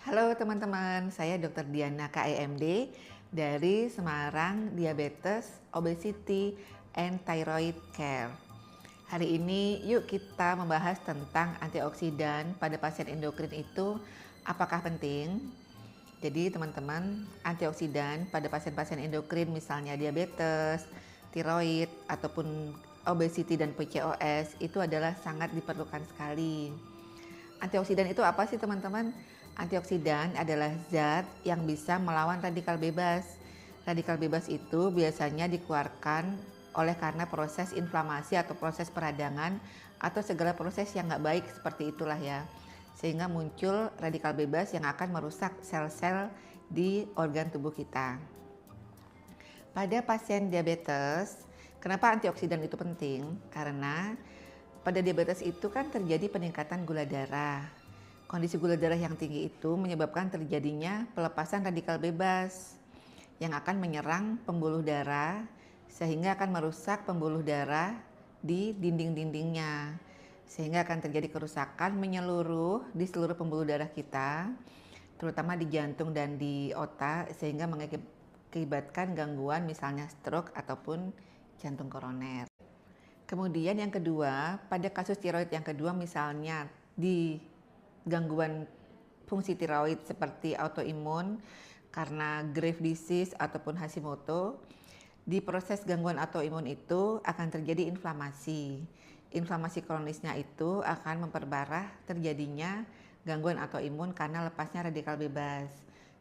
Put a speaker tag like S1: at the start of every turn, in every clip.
S1: Halo teman-teman, saya Dr. Diana KEMD dari Semarang Diabetes, Obesity, and Thyroid Care. Hari ini yuk kita membahas tentang antioksidan pada pasien endokrin itu apakah penting? Jadi teman-teman, antioksidan pada pasien-pasien endokrin misalnya diabetes, tiroid, ataupun obesity dan PCOS itu adalah sangat diperlukan sekali. Antioksidan itu apa sih teman-teman? Antioksidan adalah zat yang bisa melawan radikal bebas. Radikal bebas itu biasanya dikeluarkan oleh karena proses inflamasi atau proses peradangan atau segala proses yang nggak baik seperti itulah ya. Sehingga muncul radikal bebas yang akan merusak sel-sel di organ tubuh kita. Pada pasien diabetes, kenapa antioksidan itu penting? Karena pada diabetes itu kan terjadi peningkatan gula darah. Kondisi gula darah yang tinggi itu menyebabkan terjadinya pelepasan radikal bebas yang akan menyerang pembuluh darah sehingga akan merusak pembuluh darah di dinding-dindingnya. Sehingga akan terjadi kerusakan menyeluruh di seluruh pembuluh darah kita, terutama di jantung dan di otak, sehingga mengakibatkan gangguan misalnya stroke ataupun jantung koroner. Kemudian yang kedua, pada kasus tiroid yang kedua misalnya di gangguan fungsi tiroid seperti autoimun karena Graves disease ataupun Hashimoto, di proses gangguan autoimun itu akan terjadi inflamasi. Inflamasi kronisnya itu akan memperparah terjadinya gangguan autoimun karena lepasnya radikal bebas.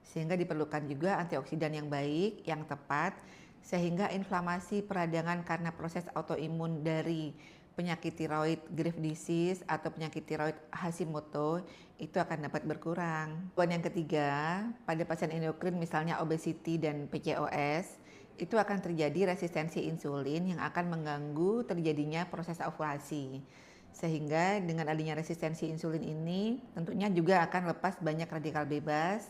S1: Sehingga diperlukan juga antioksidan yang baik, yang tepat, sehingga inflamasi peradangan karena proses autoimun dari penyakit tiroid Graves disease atau penyakit tiroid Hashimoto itu akan dapat berkurang. Dan yang ketiga, pada pasien endokrin misalnya obesity dan PCOS, itu akan terjadi resistensi insulin yang akan mengganggu terjadinya proses ovulasi. Sehingga dengan adanya resistensi insulin ini tentunya juga akan lepas banyak radikal bebas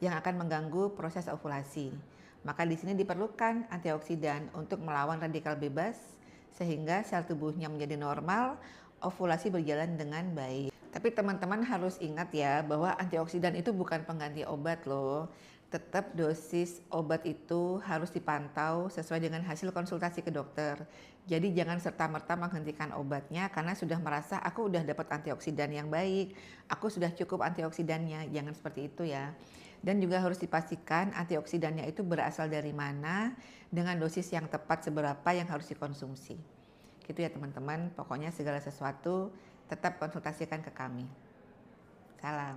S1: yang akan mengganggu proses ovulasi. Maka di sini diperlukan antioksidan untuk melawan radikal bebas sehingga sel tubuhnya menjadi normal, ovulasi berjalan dengan baik. Tapi teman-teman harus ingat ya bahwa antioksidan itu bukan pengganti obat loh. Tetap dosis obat itu harus dipantau sesuai dengan hasil konsultasi ke dokter. Jadi jangan serta-merta menghentikan obatnya karena sudah merasa aku udah dapat antioksidan yang baik, aku sudah cukup antioksidannya. Jangan seperti itu ya. Dan juga harus dipastikan antioksidannya itu berasal dari mana dengan dosis yang tepat seberapa yang harus dikonsumsi. Gitu ya teman-teman, pokoknya segala sesuatu tetap konsultasikan ke kami. Salam.